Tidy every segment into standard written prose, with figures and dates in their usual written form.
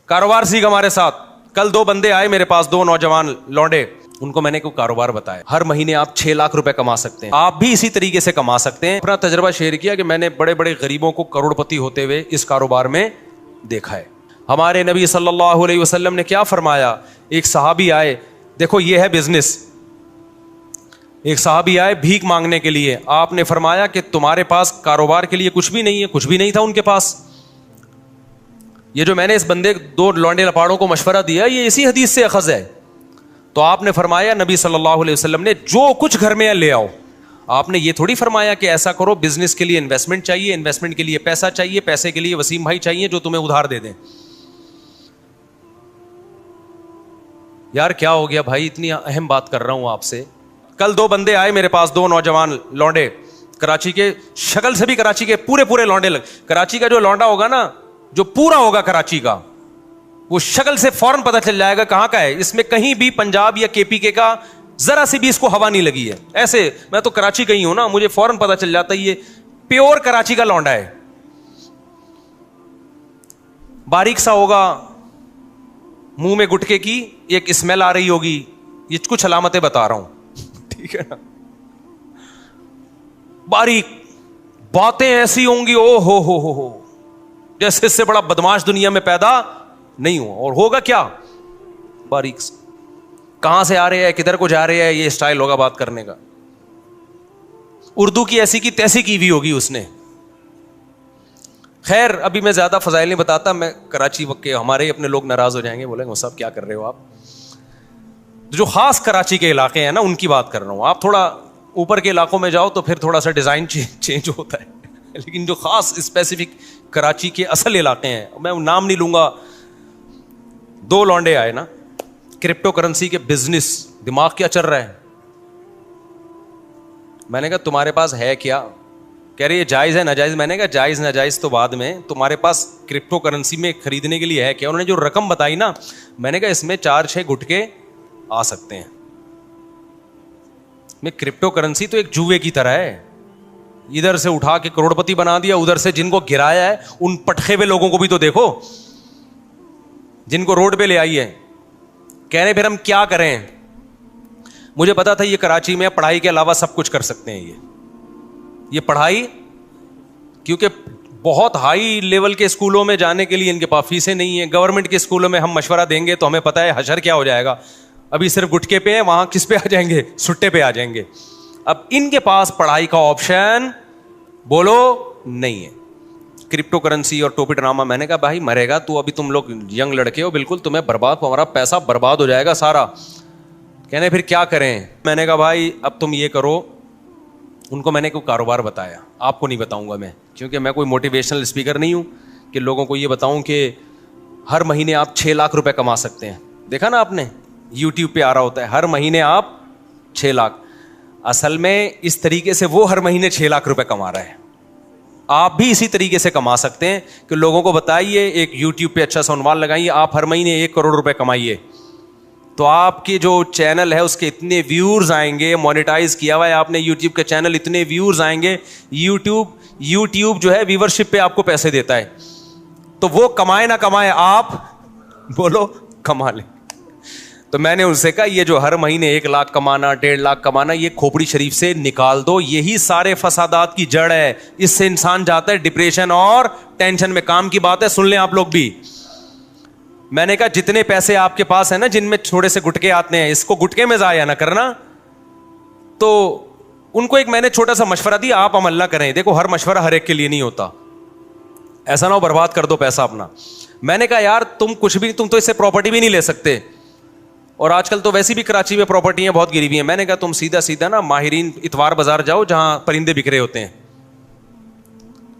کاروبار سیکھ ہمارے ساتھ. کل 2 بندے آئے میرے پاس, 2 نوجوان لونڈے, ان کو میں نے کوئی کاروبار بتایا. ہر مہینے آپ 6 لاکھ روپے کما سکتے ہیں, آپ بھی اسی طریقے سے کما سکتے ہیں. اپنا تجربہ شیئر کیا کہ میں نے بڑے بڑے غریبوں کو کروڑ پتی ہوتے ہوئے اس کاروبار میں دیکھا ہے. ہمارے نبی صلی اللہ علیہ وسلم نے کیا فرمایا, ایک صحابی آئے, دیکھو یہ ہے بزنس, ایک صحابی آئے بھیک مانگنے کے لیے, آپ نے فرمایا کہ تمہارے پاس کاروبار کے لیے کچھ بھی نہیں ہے. کچھ بھی نہیں تھا ان کے پاس. یہ جو میں نے اس بندے 2 لونڈے لپاڑوں کو مشورہ دیا یہ اسی حدیث سے اخذ ہے. تو آپ نے فرمایا, نبی صلی اللہ علیہ وسلم نے, جو کچھ گھر میں ہے لے آؤ. آپ نے یہ تھوڑی فرمایا کہ ایسا کرو, بزنس کے لیے انویسٹمنٹ چاہیے, انویسٹمنٹ کے لیے پیسہ چاہیے, پیسے کے لیے وسیم بھائی چاہیے جو تمہیں ادھار دے دیں. یار کیا ہو گیا بھائی, اتنی اہم بات کر رہا ہوں آپ سے. کل 2 بندے آئے میرے پاس, 2 نوجوان لونڈے, کراچی کے, شکل سے بھی کراچی کے پورے لونڈے کراچی کا جو لونڈا ہوگا نا, جو پورا ہوگا کراچی کا, وہ شکل سے فوراً پتہ چل جائے گا کہاں کا ہے. اس میں کہیں بھی پنجاب یا KPK کا ذرا سی بھی اس کو ہوا نہیں لگی ہے. ایسے میں تو کراچی کا ہی ہوں نا, مجھے فوراً پتہ چل جاتا ہے یہ پیور کراچی کا لونڈا ہے. باریک سا ہوگا, منہ میں گٹکے کی ایک اسمیل آ رہی ہوگی, یہ کچھ علامتیں بتا رہا ہوں, ٹھیک ہے نا. باریک, باتیں ایسی ہوں گی او ہو جیسے اس سے بڑا بدماش دنیا میں پیدا نہیں ہوا. اور ہوگا کیا, باریک. کہاں سے آ رہے ہیں, کدھر کو جا رہے ہیں, یہ اسٹائل ہوگا بات کرنے کا. اردو کی ایسی کی تیسی کی ہوئی ہوگی اس نے. خیر ابھی میں زیادہ فضائل نہیں بتاتا, میں کراچی وقت کے ہمارے اپنے لوگ ناراض ہو جائیں گے, بولیں گے وہ صاحب کیا کر رہے ہو آپ. جو خاص کراچی کے علاقے ہیں نا ان کی بات کر رہا ہوں. آپ تھوڑا اوپر کے علاقوں میں جاؤ تو پھر تھوڑا سا ڈیزائن چینج ہوتا ہے, لیکن جو خاص اسپیسیفک کراچی کے اصل علاقے ہیں, میں نام نہیں لوں گا. 2 لونڈے آئے نا, کرپٹو کرنسی کے بزنس, دماغ کیا چل رہا ہے. میں نے کہا تمہارے پاس ہے کیا, کہہ رہے یہ جائز ہے ناجائز. میں نے کہا جائز ناجائز تو بعد میں, تمہارے پاس کرپٹو کرنسی میں خریدنے کے لیے ہے کیا. انہوں نے جو رقم بتائی نا, میں نے کہا اس میں 4-6 گٹکے آ سکتے ہیں. میں کرپٹو کرنسی تو ایک جوئے کی طرح ہے, ادھر سے اٹھا کے کروڑ پتی بنا دیا, ادھر سے جن کو گرایا ہے ان پٹخے ہوئے لوگوں کو بھی تو دیکھو, جن کو روڈ پہ لے آئی ہے. کہہ رہے پھر ہم کیا کریں. مجھے پتا تھا یہ کراچی میں پڑھائی کے علاوہ سب کچھ کر سکتے ہیں. یہ پڑھائی, کیونکہ بہت ہائی لیول کے اسکولوں میں جانے کے لیے ان کے پاس فیسیں نہیں ہیں. گورنمنٹ کے اسکولوں میں ہم مشورہ دیں گے تو ہمیں پتا ہے حشر کیا ہو جائے گا. ابھی صرف گٹکے پہ ہیں, وہاں کس پہ آ جائیں گے, سٹے پہ آ جائیں گے. اب ان کے پاس پڑھائی کا آپشن بولو نہیں ہے. کرپٹو کرنسی اور ٹوپی ڈرامہ. میں نے کہا بھائی مرے گا تو, ابھی تم لوگ ینگ لڑکے ہو, بالکل تمہیں برباد, ہمارا پیسہ برباد ہو جائے گا سارا. کہنے پھر کیا کریں. میں نے کہا بھائی اب تم یہ کرو. ان کو میں نے کوئی کاروبار بتایا, آپ کو نہیں بتاؤں گا میں, کیونکہ میں کوئی موٹیویشنل اسپیکر نہیں ہوں کہ لوگوں کو یہ بتاؤں کہ ہر مہینے آپ 6 لاکھ روپے کما سکتے ہیں. دیکھا نا آپ نے, YouTube پہ آ رہا ہوتا ہے ہر مہینے آپ 6 لاکھ. اصل میں اس طریقے سے وہ ہر مہینے 6 لاکھ روپے کما رہا ہے. آپ بھی اسی طریقے سے کما سکتے ہیں کہ لوگوں کو بتائیے, ایک YouTube پہ اچھا سا عنوان لگائیے, آپ ہر مہینے 1 کروڑ روپے کمائیے, تو آپ کی جو چینل ہے اس کے اتنے ویورز آئیں گے. مانیٹائز کیا ہوا ہے آپ نے YouTube کا چینل, اتنے ویورز آئیں گے. YouTube جو ہے ویورشپ پہ آپ کو پیسے دیتا ہے, تو وہ کمائے نہ کمائے آپ بولو کما لیں. تو میں نے ان سے کہا یہ جو ہر مہینے 1 لاکھ کمانا, 1.5 لاکھ کمانا, یہ کھوپڑی شریف سے نکال دو. یہی سارے فسادات کی جڑ ہے. اس سے انسان جاتا ہے ڈپریشن اور ٹینشن میں. کام کی بات ہے, سن لیں آپ لوگ بھی. میں نے کہا جتنے پیسے آپ کے پاس ہیں نا, جن میں تھوڑے سے گٹکے آتے ہیں, اس کو گٹکے میں ضائع نہ کرنا. تو ان کو ایک میں نے چھوٹا سا مشورہ دیا, آپ عمل نہ کریں. دیکھو ہر مشورہ ہر ایک کے لیے نہیں ہوتا, ایسا نہ ہو برباد کر دو پیسہ اپنا. میں نے کہا یار تم کچھ بھی, تم تو اس سے پراپرٹی بھی نہیں لے سکتے, اور آج کل تو ویسی بھی کراچی میں پراپرٹیاں بہت گری ہوئی ہیں. میں نے کہا تم سیدھا نا ماہرین اتوار بازار جاؤ جہاں پرندے بکھرے ہوتے ہیں,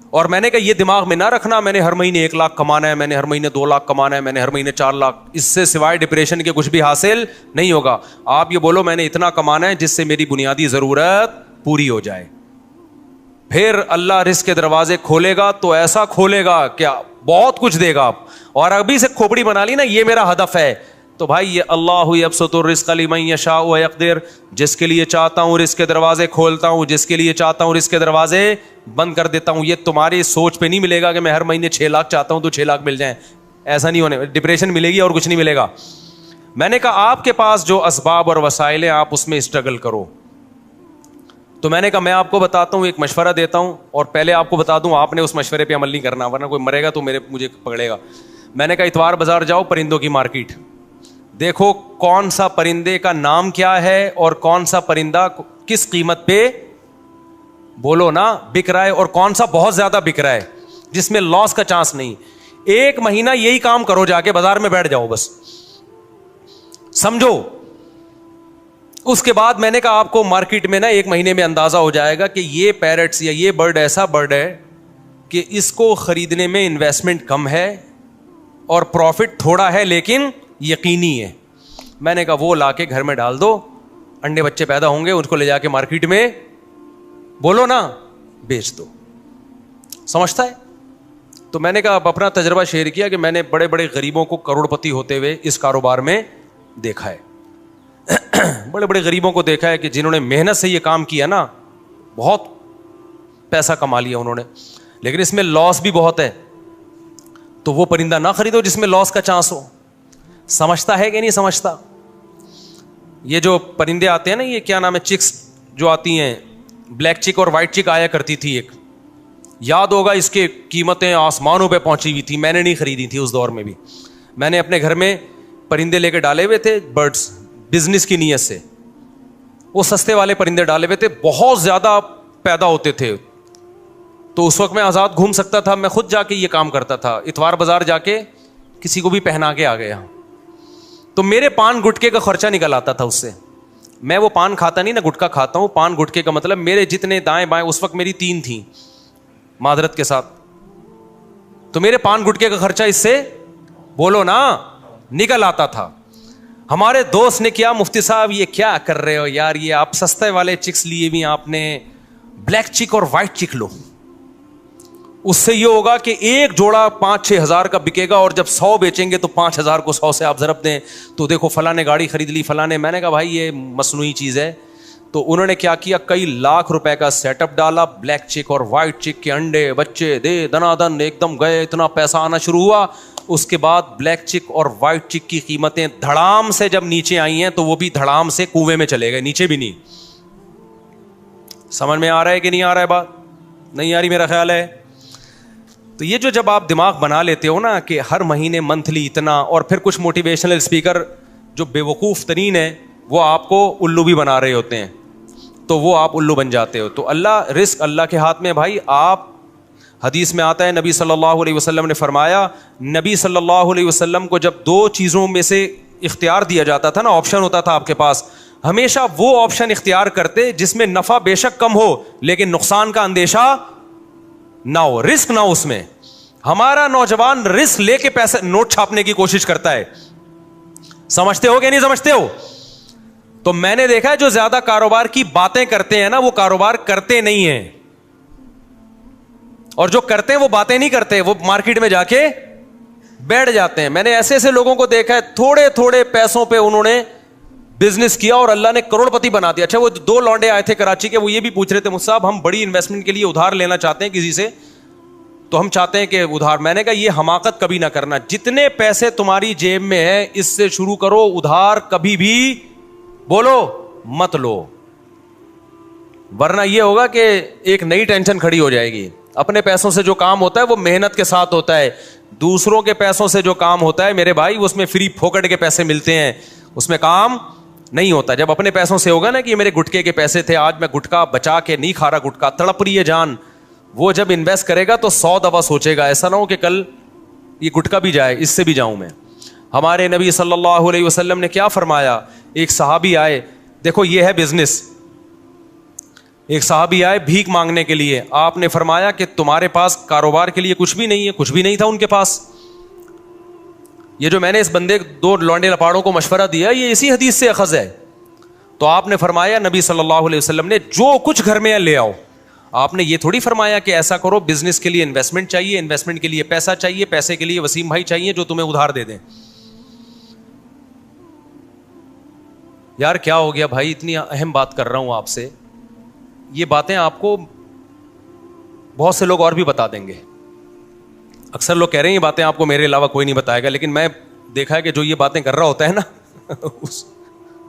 اور میں نے کہا یہ دماغ میں نہ رکھنا میں نے ہر مہینے 1 لاکھ کمانا ہے, میں نے ہر مہینے 2 لاکھ کمانا ہے, میں نے ہر مہینے 4 لاکھ. اس سے سوائے ڈپریشن کے کچھ بھی حاصل نہیں ہوگا. آپ یہ بولو میں نے اتنا کمانا ہے جس سے میری بنیادی ضرورت پوری ہو جائے. پھر اللہ رزق کے دروازے کھولے گا تو ایسا کھولے گا کیا بہت کچھ دے گا آپ. اور ابھی سے کھوپڑی بنا لی نا یہ میرا ہدف ہے, تو بھائی یہ اللہ یبسط الرزق لمن یشاء ویقدر, جس کے لیے چاہتا ہوں رزق کے دروازے کھولتا ہوں, جس کے لیے چاہتا ہوں رزق کے دروازے بند کر دیتا ہوں. یہ تمہاری سوچ پہ نہیں ملے گا کہ میں ہر مہینے 6 لاکھ چاہتا ہوں تو 6 لاکھ مل جائیں. ایسا نہیں ہونے, ڈپریشن ملے گی اور کچھ نہیں ملے گا. میں نے کہا آپ کے پاس جو اسباب اور وسائل ہیں آپ اس میں اسٹرگل کرو. تو میں نے کہا میں آپ کو بتاتا ہوں, ایک مشورہ دیتا ہوں, اور پہلے آپ کو بتا دوں آپ نے اس مشورے پہ عمل نہیں کرنا ورنہ کوئی مرے گا تو مجھے پکڑے گا. میں نے کہا اتوار بازار جاؤ, پرندوں کی مارکیٹ دیکھو کون سا پرندے کا نام کیا ہے اور کون سا پرندہ کس قیمت پہ, بولو نا, بک رہا ہے, اور کون سا بہت زیادہ بک رہا ہے جس میں لاس کا چانس نہیں. 1 مہینہ یہی کام کرو, جا کے بازار میں بیٹھ جاؤ بس, سمجھو. اس کے بعد میں نے کہا آپ کو مارکیٹ میں نا 1 مہینے میں اندازہ ہو جائے گا کہ یہ پیرٹس یا یہ برڈ ایسا برڈ ہے کہ اس کو خریدنے میں انویسٹمنٹ کم ہے اور پروفٹ تھوڑا ہے لیکن یقینی ہے. میں نے کہا وہ لا کے گھر میں ڈال دو, انڈے بچے پیدا ہوں گے, ان کو لے جا کے مارکیٹ میں, بولو نا, بیچ دو. سمجھتا ہے؟ تو میں نے کہا اب اپنا تجربہ شیئر کیا کہ میں نے بڑے بڑے غریبوں کو کروڑپتی ہوتے ہوئے اس کاروبار میں دیکھا ہے. بڑے بڑے غریبوں کو دیکھا ہے کہ جنہوں نے محنت سے یہ کام کیا نا, بہت پیسہ کما لیا انہوں نے, لیکن اس میں لاس بھی بہت ہے. تو وہ پرندہ نہ خریدو جس میں لاس کا چانس ہو. سمجھتا ہے کہ نہیں سمجھتا؟ یہ جو پرندے آتے ہیں نا, یہ کیا نام ہے, چکس جو آتی ہیں, بلیک چک اور وائٹ چک آیا کرتی تھی ایک, یاد ہوگا, اس کے قیمتیں آسمانوں پہ پہنچی ہوئی تھی. میں نے نہیں خریدی تھی اس دور میں بھی, میں نے اپنے گھر میں پرندے لے کے ڈالے ہوئے تھے, برڈس, بزنس کی نیت سے. وہ سستے والے پرندے ڈالے ہوئے تھے, بہت زیادہ پیدا ہوتے تھے. تو اس وقت میں آزاد گھوم سکتا تھا, میں خود جا کے یہ کام کرتا تھا, اتوار بازار جا کے کسی کو بھی پہنا کے آ گیا. تو میرے پان گٹکے کا خرچہ نکل آتا تھا اس سے. میں وہ پان کھاتا نہیں نا, گٹکا کھاتا ہوں. پان گٹکے کا مطلب میرے جتنے دائیں بائیں, اس وقت میری 3 تھیں معذرت کے ساتھ, تو میرے پان گٹکے کا خرچہ اس سے, بولو نا, نکل آتا تھا. ہمارے دوست نے کیا, مفتی صاحب یہ کیا کر رہے ہو یار, یہ آپ سستے والے چکس لیے بھی آپ نے, بلیک چک اور وائٹ چک لو, اس سے یہ ہوگا کہ ایک جوڑا 5-6 ہزار کا بکے گا, اور جب 100 بیچیں گے تو 5,000 کو 100 سے آپ ضرب دیں تو دیکھو فلاں نے گاڑی خرید لی, فلاں نے. میں نے کہا بھائی یہ مصنوعی چیز ہے. تو انہوں نے کیا کیا, کئی لاکھ روپے کا سیٹ اپ ڈالا, بلیک چک اور وائٹ چک کے انڈے بچے دے دنا دن ایک دم گئے, اتنا پیسہ آنا شروع ہوا. اس کے بعد بلیک چک اور وائٹ چک کی قیمتیں دھڑام سے جب نیچے آئی ہیں تو وہ بھی دھڑام سے کنویں میں چلے گئے, نیچے بھی نہیں. سمجھ میں آ رہا ہے کہ نہیں آ رہا ہے؟ بات نہیں آ رہی میرا خیال ہے. تو یہ جو جب آپ دماغ بنا لیتے ہو نا کہ ہر مہینے منتھلی اتنا, اور پھر کچھ موٹیویشنل اسپیکر جو بے وقوف ترین ہیں وہ آپ کو الو بھی بنا رہے ہوتے ہیں, تو وہ آپ الو بن جاتے ہو. تو اللہ, رزق اللہ کے ہاتھ میں بھائی. آپ, حدیث میں آتا ہے نبی صلی اللہ علیہ وسلم نے فرمایا, نبی صلی اللہ علیہ وسلم کو جب 2 چیزوں میں سے اختیار دیا جاتا تھا نا, آپشن ہوتا تھا آپ کے پاس, ہمیشہ وہ آپشن اختیار کرتے جس میں نفع بے شک کم ہو لیکن نقصان کا اندیشہ نہ ہو, رسک نہ ہو اس میں. ہمارا نوجوان رسک لے کے پیسے نوٹ چھاپنے کی کوشش کرتا ہے. سمجھتے ہو کہ نہیں سمجھتے ہو؟ تو میں نے دیکھا ہے جو زیادہ کاروبار کی باتیں کرتے ہیں نا, وہ کاروبار کرتے نہیں ہیں, اور جو کرتے ہیں وہ باتیں نہیں کرتے, وہ مارکیٹ میں جا کے بیٹھ جاتے ہیں. میں نے ایسے ایسے لوگوں کو دیکھا ہے, تھوڑے تھوڑے پیسوں پہ انہوں نے بزنس کیا اور اللہ نے کروڑپتی بنا دیا. اچھا, وہ 2 لونڈے آئے تھے کراچی کے, وہ یہ بھی پوچھ رہے تھے, مجھ صاحب ہم بڑی انویسٹمنٹ کے لیے ادھار لینا چاہتے ہیں کسی سے, تو ہم چاہتے ہیں کہ ادھار. میں نے کہا یہ حماقت کبھی نہ کرنا, جتنے پیسے تمہاری جیب میں ہیں اس سے شروع کرو, ادھار کبھی بھی, بولو, مت لو, ورنہ یہ ہوگا کہ ایک نئی ٹینشن کھڑی ہو جائے گی. اپنے پیسوں سے جو کام ہوتا ہے وہ محنت کے ساتھ ہوتا ہے, دوسروں کے پیسوں سے جو کام ہوتا ہے میرے بھائی اس میں فری پھوکٹ کے پیسے ملتے ہیں, اس میں کام نہیں ہوتا. جب اپنے پیسوں سے ہوگا نا کہ یہ میرے گٹکے کے پیسے تھے, آج میں گٹکا بچا کے نہیں کھا رہا, گٹکا تڑپ رہی ہے جان, وہ جب انویسٹ کرے گا تو 100 دفعہ سوچے گا, ایسا نہ ہو کہ کل یہ گٹکا بھی جائے, اس سے بھی جاؤں میں. ہمارے نبی صلی اللہ علیہ وسلم نے کیا فرمایا, ایک صحابی آئے, دیکھو یہ ہے بزنس, ایک صحابی آئے بھیک مانگنے کے لیے, آپ نے فرمایا کہ تمہارے پاس کاروبار کے لیے کچھ بھی نہیں ہے, کچھ بھی نہیں تھا ان کے پاس. یہ جو میں نے اس بندے 2 لونڈے لپاڑوں کو مشورہ دیا یہ اسی حدیث سے اخذ ہے. تو آپ نے فرمایا, نبی صلی اللہ علیہ وسلم نے, جو کچھ گھر میں ہے لے آؤ. آپ نے یہ تھوڑی فرمایا کہ ایسا کرو, بزنس کے لیے انویسٹمنٹ چاہیے, انویسٹمنٹ کے لیے پیسہ چاہیے, پیسے کے لیے وسیم بھائی چاہیے جو تمہیں ادھار دے دیں. یار کیا ہو گیا بھائی, اتنی اہم بات کر رہا ہوں آپ سے, یہ باتیں آپ کو بہت سے لوگ اور بھی بتا دیں گے. اکثر لوگ کہہ رہے ہیں یہ باتیں آپ کو میرے علاوہ کوئی نہیں بتائے گا, لیکن میں دیکھا ہے کہ جو یہ باتیں کر رہا ہوتا ہے نا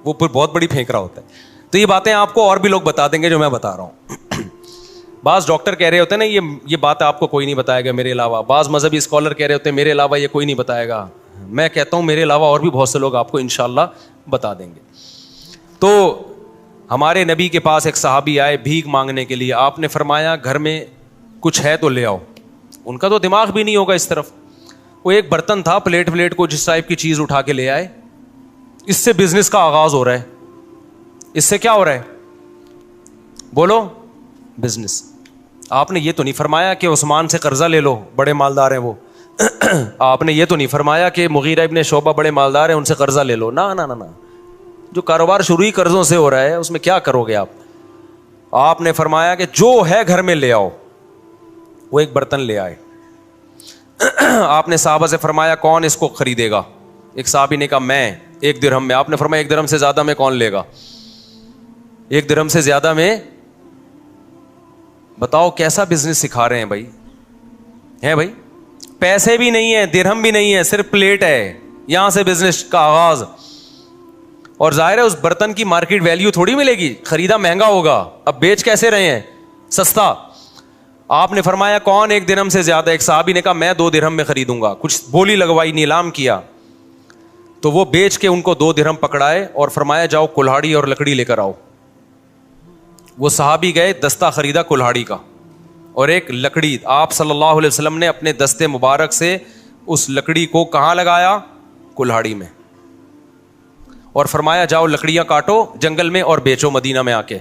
وہ پھر بہت بڑی پھینک رہا ہوتا ہے. تو یہ باتیں آپ کو اور بھی لوگ بتا دیں گے جو میں بتا رہا ہوں. بعض ڈاکٹر کہہ رہے ہوتے ہیں نا یہ بات آپ کو کوئی نہیں بتائے گا میرے علاوہ. بعض مذہبی اسکالر کہہ رہے ہوتے ہیں میرے علاوہ یہ کوئی نہیں بتائے گا. میں کہتا ہوں میرے علاوہ اور بھی بہت سے لوگ آپ کو انشاءاللہ بتا دیں گے. تو ہمارے نبی کے پاس ایک صحابی آئے بھیک مانگنے کے لیے. آپ نے فرمایا گھر میں کچھ ہے تو لے آؤ. ان کا تو دماغ بھی نہیں ہوگا اس طرف. وہ ایک برتن تھا, پلیٹ کو جس ٹائپ کی چیز اٹھا کے لے آئے. اس سے بزنس کا آغاز ہو رہا ہے. اس سے کیا ہو رہا ہے بولو؟ بزنس. آپ نے یہ تو نہیں فرمایا کہ عثمان سے قرضہ لے لو, بڑے مالدار ہیں وہ. آپ نے یہ تو نہیں فرمایا کہ مغیرہ ابن شعبہ بڑے مالدار ہیں ان سے قرضہ لے لو. نہ, جو کاروبار شروع ہی قرضوں سے ہو رہا ہے اس میں کیا کرو گے آپ. آپ نے فرمایا کہ جو ہے گھر میں لے آؤ. وہ ایک برتن لے آئے. آپ نے صحابہ سے فرمایا کون اس کو خریدے گا؟ ایک صحابی نے کہا میں, 1 درہم میں. آپ نے فرمایا 1 درہم سے زیادہ میں کون لے گا؟ 1 درہم سے زیادہ میں. بتاؤ کیسا بزنس سکھا رہے ہیں بھائی. ہیں بھائی, پیسے بھی نہیں ہے, درہم بھی نہیں ہے, صرف پلیٹ ہے. یہاں سے بزنس کا آغاز. اور ظاہر ہے اس برتن کی مارکیٹ ویلیو تھوڑی ملے گی, خریدا مہنگا ہوگا. اب بیچ کیسے رہے ہیں؟ سستا. آپ نے فرمایا کون 1 درہم سے زیادہ؟ ایک صحابی نے کہا میں 2 درہم میں خریدوں گا. کچھ بولی لگوائی, نیلام کیا. تو وہ بیچ کے ان کو 2 درہم پکڑائے اور فرمایا جاؤ کلہاڑی اور لکڑی لے کر آؤ. وہ صحابی گئے, دستہ خریدا کلہاڑی کا اور ایک لکڑی. آپ صلی اللہ علیہ وسلم نے اپنے دستے مبارک سے اس لکڑی کو کہاں لگایا؟ کلہاڑی میں. اور فرمایا جاؤ لکڑیاں کاٹو جنگل میں اور بیچو مدینہ میں آ کے.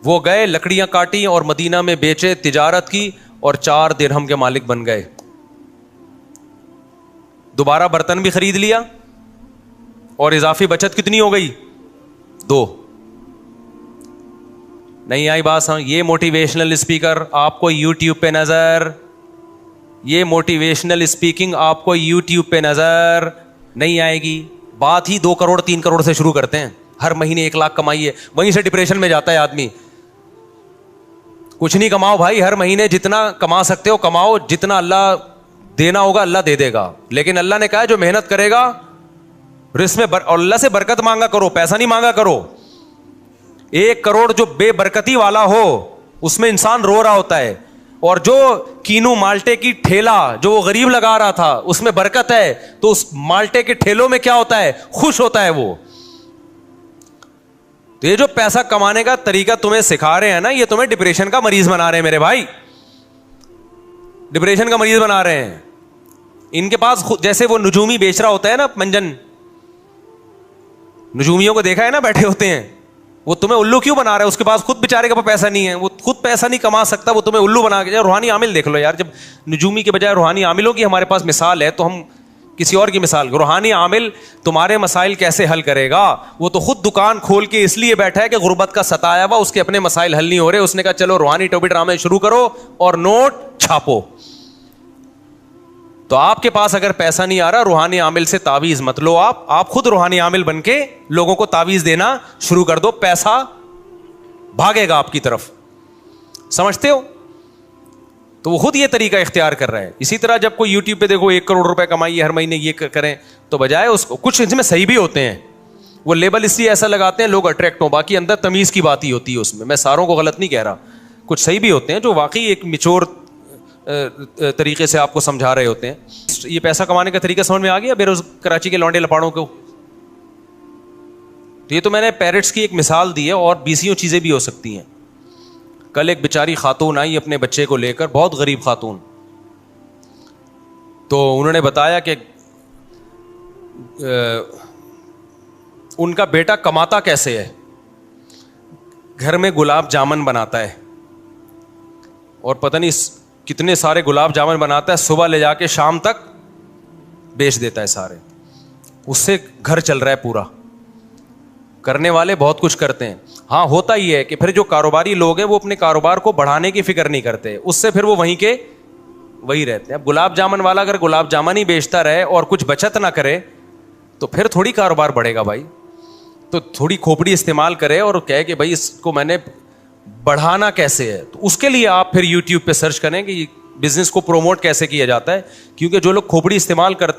وہ گئے, لکڑیاں کاٹی اور مدینہ میں بیچے, تجارت کی اور 4 درہم کے مالک بن گئے. دوبارہ برتن بھی خرید لیا اور اضافی بچت کتنی ہو گئی؟ 2. نہیں آئی بات؟ یہ موٹیویشنل اسپیکر آپ کو یوٹیوب پہ نظر, یہ موٹیویشنل اسپیکنگ آپ کو یوٹیوب پہ نظر نہیں آئے گی. بات ہی 2 کروڑ 3 کروڑ سے شروع کرتے ہیں. ہر مہینے 1 لاکھ کمائیے, وہیں سے ڈپریشن میں جاتا ہے آدمی. کچھ نہیں کماؤ بھائی, ہر مہینے جتنا کما سکتے ہو کماؤ, جتنا اللہ دینا ہوگا اللہ دے دے گا. لیکن اللہ نے کہا جو محنت کرے گا رزق میں اور اللہ سے برکت مانگا کرو, پیسہ نہیں مانگا کرو. 1 کروڑ جو بے برکتی والا ہو اس میں انسان رو رہا ہوتا ہے, اور جو کینو مالٹے کی ٹھیلا جو وہ غریب لگا رہا تھا اس میں برکت ہے, تو اس مالٹے کے ٹھیلوں میں کیا ہوتا ہے؟ خوش ہوتا ہے وہ. تو یہ جو پیسہ کمانے کا طریقہ تمہیں سکھا رہے ہیں نا, یہ تمہیں ڈپریشن کا مریض بنا رہے ہیں میرے بھائی, ڈپریشن کا مریض بنا رہے ہیں. ان کے پاس جیسے وہ نجومی بیچ رہا ہوتا ہے نا, منجن نجومیوں کو دیکھا ہے نا بیٹھے ہوتے ہیں, وہ تمہیں الو کیوں بنا رہا ہے؟ اس کے پاس خود بیچارے کے پاس پیسہ نہیں ہے, وہ خود پیسہ نہیں کما سکتا, وہ تمہیں الو بنا کے. روحانی عامل دیکھ لو یار, جب نجومی کے بجائے روحانی عاملوں کی ہمارے پاس مثال ہے تو ہم کسی اور کی مثال. روحانی عامل تمہارے مسائل کیسے حل کرے گا؟ وہ تو خود دکان کھول کے اس لیے بیٹھا ہے کہ غربت کا ستایا ہوا, اس کے اپنے مسائل حل نہیں ہو رہے. اس نے کہا چلو روحانی ٹوپی ڈرامے شروع کرو اور نوٹ چھاپو. تو آپ کے پاس اگر پیسہ نہیں آ رہا, روحانی عامل سے تعویذ مت لو. آپ خود روحانی عامل بن کے لوگوں کو تعویذ دینا شروع کر دو, پیسہ بھاگے گا آپ کی طرف. سمجھتے ہو؟ تو وہ خود یہ طریقہ اختیار کر رہا ہے. اسی طرح جب کوئی یوٹیوب پہ دیکھو 1 کروڑ روپے کمائیے ہر مہینے, یہ کریں, تو بجائے اس کو کچھ اس میں صحیح بھی ہوتے ہیں, وہ لیبل اس لیے ایسا لگاتے ہیں لوگ اٹریکٹ ہوں, باقی اندر تمیز کی بات ہی ہوتی ہے اس میں. میں ساروں کو غلط نہیں کہہ رہا, کچھ صحیح بھی ہوتے ہیں جو واقعی ایک میچور طریقے سے آپ کو سمجھا رہے ہوتے ہیں. یہ پیسہ کمانے کا طریقہ سمجھ میں آ گیا کراچی کے لونڈے لپاڑوں کو؟ تو یہ تو میں نے پیرٹس کی ایک مثال دی ہے, اور بیسیوں چیزیں بھی ہو سکتی ہیں. کل ایک بیچاری خاتون آئی اپنے بچے کو لے کر, بہت غریب خاتون. تو انہوں نے بتایا کہ ان کا بیٹا کماتا کیسے ہے, گھر میں گلاب جامن بناتا ہے, اور پتہ نہیں کتنے سارے گلاب جامن بناتا ہے, صبح لے جا کے شام تک بیچ دیتا ہے سارے. اس سے گھر چل رہا ہے پورا. کرنے والے بہت کچھ کرتے ہیں. ہاں ہوتا ہی ہے کہ پھر جو کاروباری لوگ ہیں وہ اپنے کاروبار کو بڑھانے کی فکر نہیں کرتے, اس سے پھر وہ وہیں کے وہی رہتے ہیں. اب گلاب جامن والا اگر گلاب جامن ہی بیچتا رہے اور کچھ بچت نہ کرے تو پھر تھوڑی کاروبار بڑھے گا بھائی. تو تھوڑی کھوپڑی استعمال کرے اور کہے کہ بھائی اس کو میں نے بڑھانا کیسے ہے. تو اس کے لیے آپ پھر یوٹیوب پہ سرچ کریں کہ بزنس کو پروموٹ کیسے کیا جاتا ہے, کیونکہ جو لوگ کھوپڑی استعمال کرتے